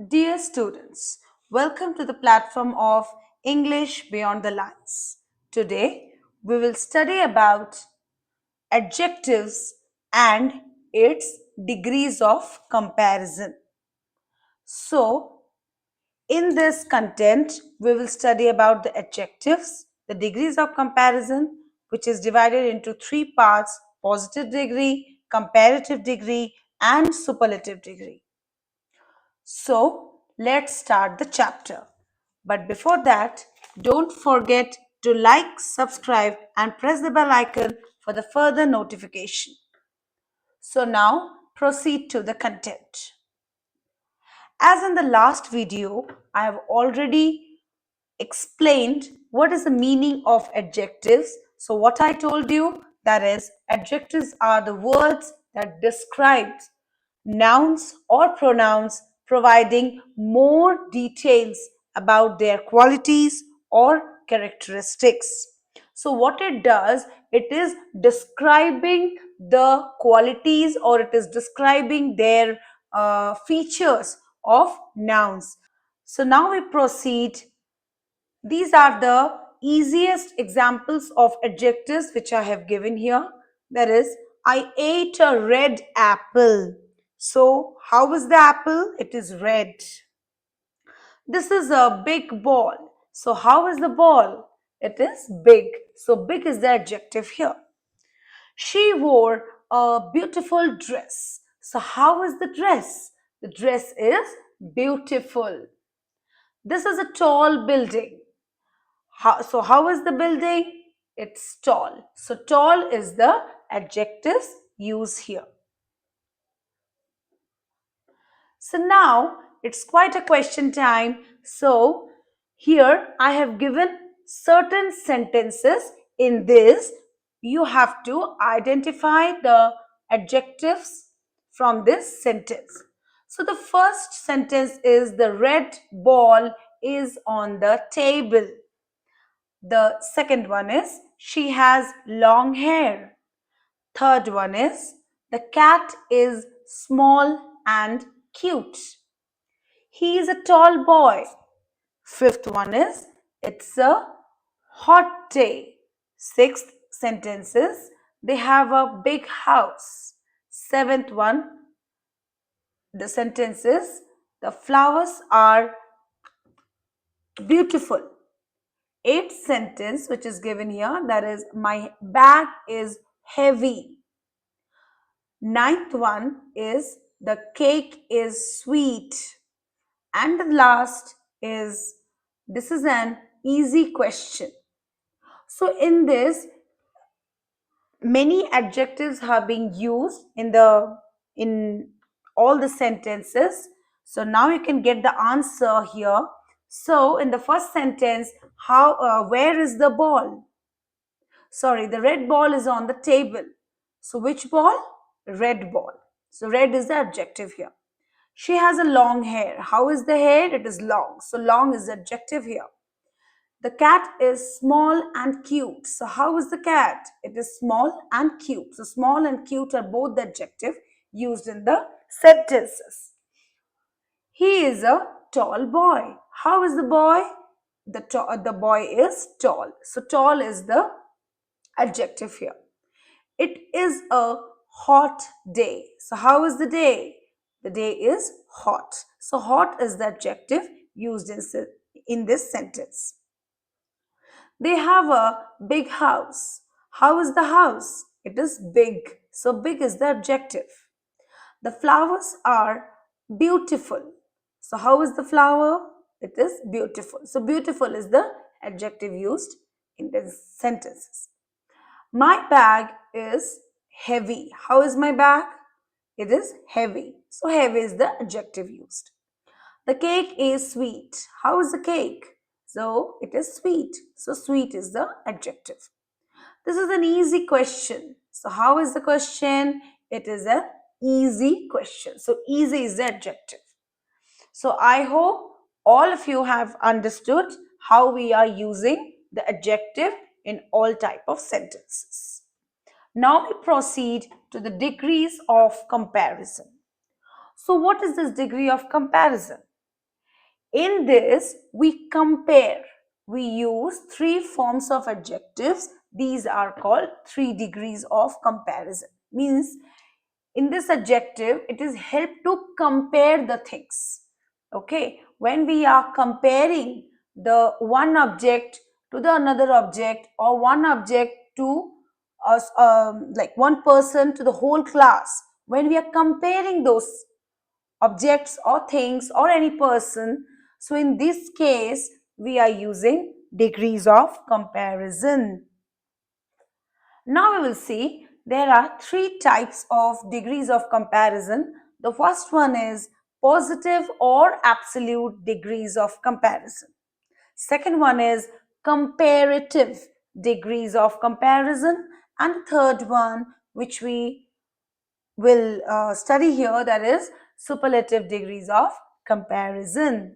Dear students, welcome to the platform of English Beyond the Lines. Today, we will study about adjectives and its degrees of comparison. So, in this content, we will study about the adjectives, the degrees of comparison, which is divided into three parts: positive degree, comparative degree, and superlative degree. So, let's start the chapter. But before that, don't forget to like, subscribe, and press the bell icon for the further notification. So, now proceed to the content. As in the last video, I have already explained what is the meaning of adjectives. So what I told you, that is, adjectives are the words that describe nouns or pronouns, providing more details about their qualities or characteristics. So what it does, it is describing the qualities, or it is describing their features of nouns. So now we proceed. These are the easiest examples of adjectives which I have given here. That is, I ate a red apple. So, how is the apple? It is red. This is a big ball. So, how is the ball? It is big. So, big is the adjective here. She wore a beautiful dress. So, how is the dress? The dress is beautiful. This is a tall building. How is the building? It's tall. So tall is the adjectives used here. So now it's quite a question time. So here I have given certain sentences. In this, you have to identify the adjectives from this sentence. So the first sentence is the red ball is on the table. The second one is she has long hair. Third one is the cat is small and cute. He is a tall boy. Fifth one is it's a hot day. Sixth sentence is they have a big house. Seventh one, the sentence is the flowers are beautiful. Eighth sentence which is given here, that is my bag is heavy. Ninth one is the cake is sweet. And the last is this is an easy question. So in this, many adjectives are being used in all the sentences. So now you can get the answer here. So in the first sentence, where is the ball? Sorry, the red ball is on the table. So which ball? Red ball. So red is the adjective here. She has a long hair. How is the hair? It is long. So long is the adjective here. The cat is small and cute. So how is the cat? It is small and cute. So small and cute are both the adjective used in the sentences. He is a tall boy. How is the boy? The boy is tall. So tall is the adjective here. It is a hot day. So how is the day? The day is hot. So hot is the adjective used in this sentence. They have a big house. How is the house? It is big. So big is the adjective. The flowers are beautiful. So how is the flower? It is beautiful. So beautiful is the adjective used in these sentences. My bag is heavy. How is my bag? It is heavy. So heavy is the adjective used. The cake is sweet. How is the cake? So it is sweet. So sweet is the adjective. This is an easy question. So how is the question? It is an easy question. So easy is the adjective. So I hope all of you have understood how we are using the adjective in all type of sentences. Now we proceed to the degrees of comparison. So what is this degree of comparison? In this, we compare. We use three forms of adjectives. These are called 3 degrees of comparison. Means in this adjective, it is help to compare the things. Okay, when we are comparing the one object to the another object, or one object to us, like one person to the whole class, when we are comparing those objects or things or any person, so in this case we are using degrees of comparison. Now we will see there are 3 types of degrees of comparison. The first one is positive or absolute degrees of comparison. Second one is comparative degrees of comparison. And the third one, which we will study here, that is superlative degrees of comparison.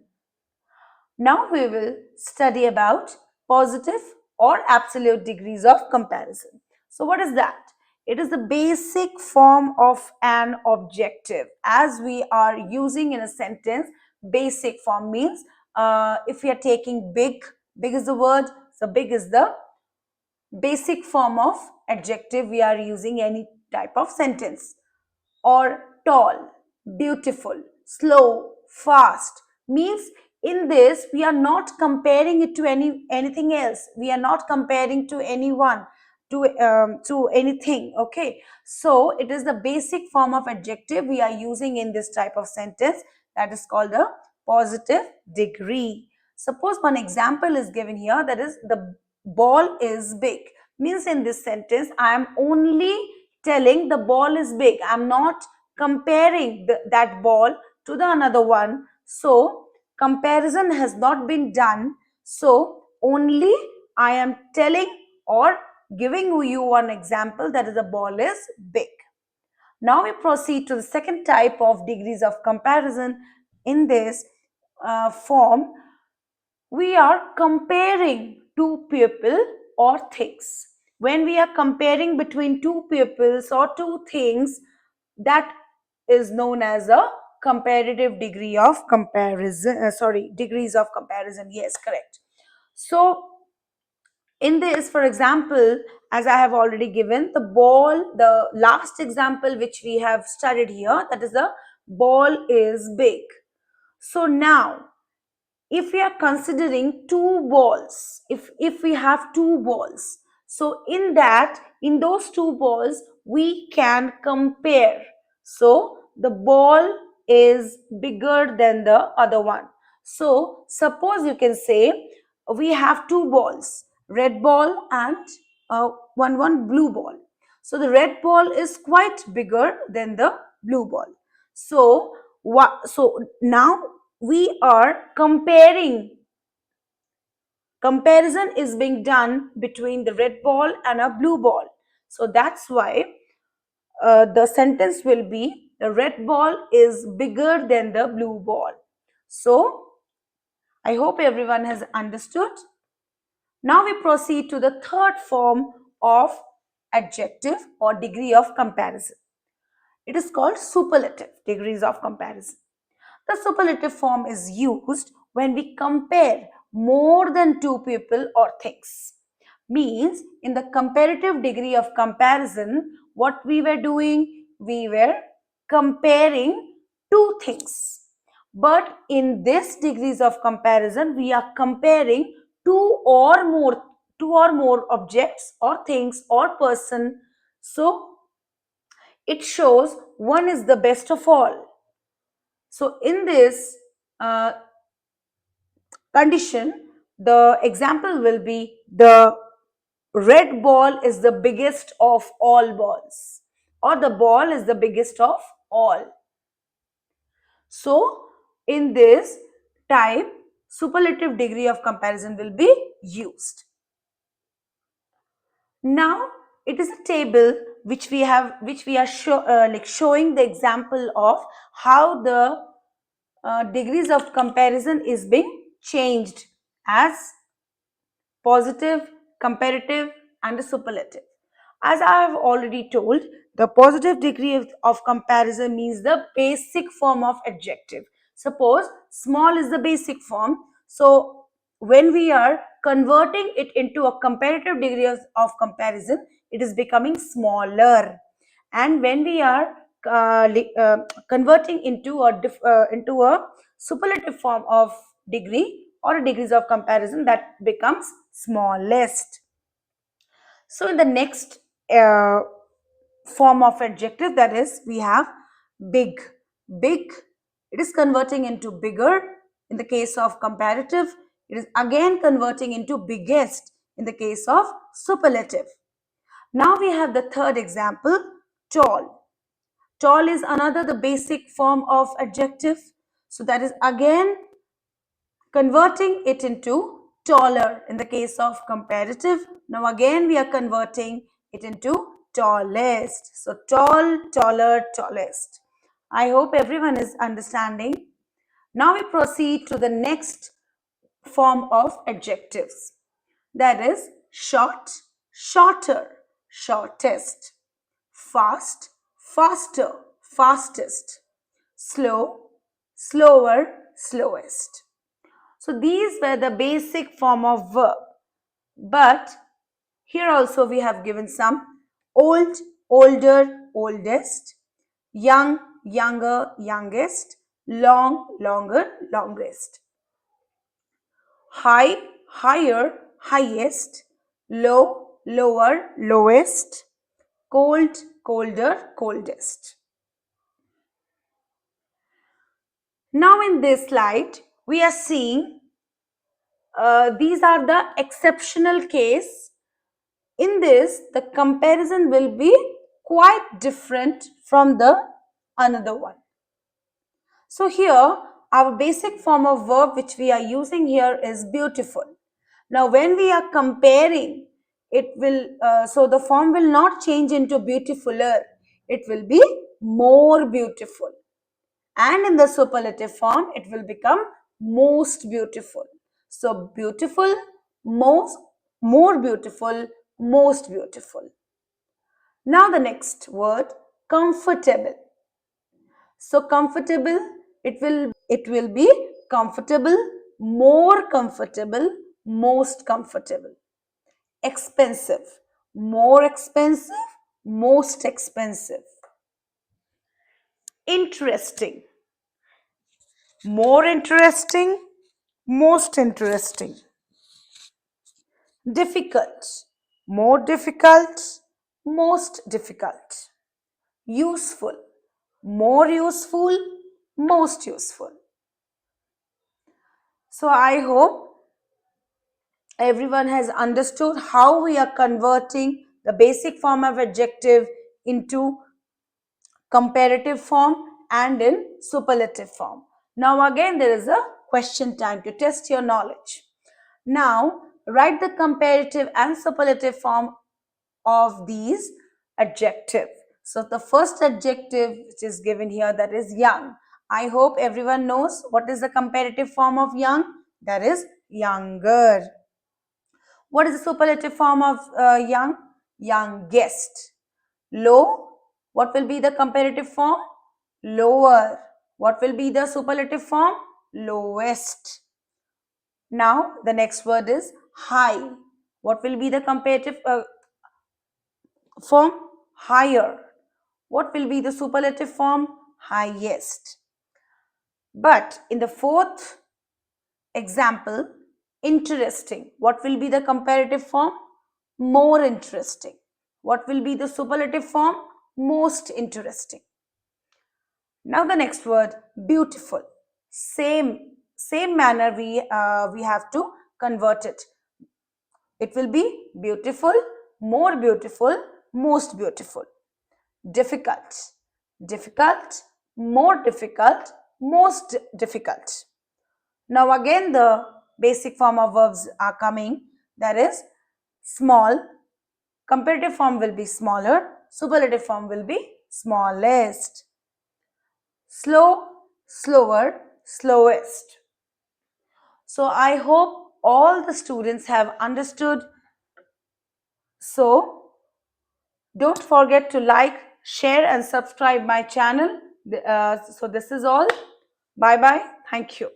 Now we will study about positive or absolute degrees of comparison. So what is that? It is the basic form of an objective. As we are using in a sentence, basic form means if we are taking big, big is the word, so big is the basic form of adjective we are using any type of sentence. Or tall, beautiful, slow, fast means in this we are not comparing it to anything else. We are not comparing to anyone, to anything. Okay, so it is the basic form of adjective we are using in this type of sentence, that is called a positive degree. Suppose one example is given here, that is the ball is big. Means in this sentence I am only telling the ball is big. I'm not comparing that ball to the another one. So comparison has not been done. So only I am telling or giving you one example, that is the ball is big. Now we proceed to the second type of degrees of comparison. In this form, we are comparing two people or things. When we are comparing between two peoples or two things, that is known as a comparative degree of comparison. Degrees of comparison. Yes, correct. So in this, for example, as I have already given, the ball, the last example which we have studied here, that is the ball is big. So now if we are considering two balls, if we have two balls, so in those two balls we can compare. So the ball is bigger than the other one. So suppose you can say we have two balls, red ball and one blue ball. So the red ball is quite bigger than the blue ball. So so now we are comparing. Comparison is being done between the red ball and a blue ball. So that's why the sentence will be the red ball is bigger than the blue ball. So I hope everyone has understood. Now we proceed to the third form of adjective or degree of comparison. It is called superlative degrees of comparison. The superlative form is used when we compare more than two people or things. Means in the comparative degree of comparison, what we were doing? We were comparing two things. But in this degrees of comparison, we are comparing two or more objects or things or person. So it shows one is the best of all. So in this condition, the example will be the red ball is the biggest of all balls, or the ball is the biggest of all. So in this type, superlative degree of comparison will be used. Now it is a table which we are showing the example of how the degrees of comparison is being changed as positive, comparative and the superlative. As I have already told, the positive degree of comparison means the basic form of adjective. Suppose small is the basic form. So when we are converting it into a comparative degree of comparison, it is becoming smaller. And when we are converting into a superlative form of degree or degrees of comparison, that becomes smallest. So in the next uh, form of adjective, that is, we have big. Big, it is converting into bigger. In the case of comparative, it is again converting into biggest in the case of superlative. Now we have the third example, tall. Tall is another the basic form of adjective. So that is again converting it into taller in the case of comparative. Now again we are converting it into tallest. So tall, taller, tallest. I hope everyone is understanding. Now we proceed to the next form of adjectives. That is short, shorter, shortest, fast, faster, fastest, slow, slower, slowest. So these were the basic form of verb. But here also we have given some old, older, oldest, young, younger, youngest, long, longer, longest, high, higher, highest, low, lower, lowest, cold, colder, coldest. Now in this slide, we are seeing these are the exceptional case. In this, the comparison will be quite different from the another one. So here, our basic form of verb which we are using here is beautiful. Now, when we are comparing, it will, so the form will not change into beautifuler. It will be more beautiful. And in the superlative form, it will become most beautiful. So beautiful, most, more beautiful, most beautiful. Now the next word, comfortable. So comfortable, it will be comfortable, more comfortable, most comfortable. Expensive, more expensive, most expensive. Interesting, more interesting, most interesting. Difficult, more difficult, most difficult. Useful, more useful, most useful. So I hope everyone has understood how we are converting the basic form of adjective into comparative form and in superlative form. Now again there is a question time to test your knowledge. Now write the comparative and superlative form of these adjective. So the first adjective which is given here, that is young. I hope everyone knows what is the comparative form of young. That is younger. What is the superlative form of young? Youngest. Low. What will be the comparative form? Lower. What will be the superlative form? Lowest. Now the next word is high. What will be the comparative form? Higher. What will be the superlative form? Highest. But in the fourth example, interesting. What will be the comparative form? More interesting. What will be the superlative form? Most interesting. Now the next word, beautiful. Same manner we have to convert it. It will be beautiful, more beautiful, most beautiful. Difficult, difficult, more difficult, most difficult. Now again the basic form of verbs are coming. That is small, comparative form will be smaller, superlative form will be smallest. Slow, slower, slowest. So I hope all the students have understood. So don't forget to like, share and subscribe my channel. So this is all. Bye bye. Thank you.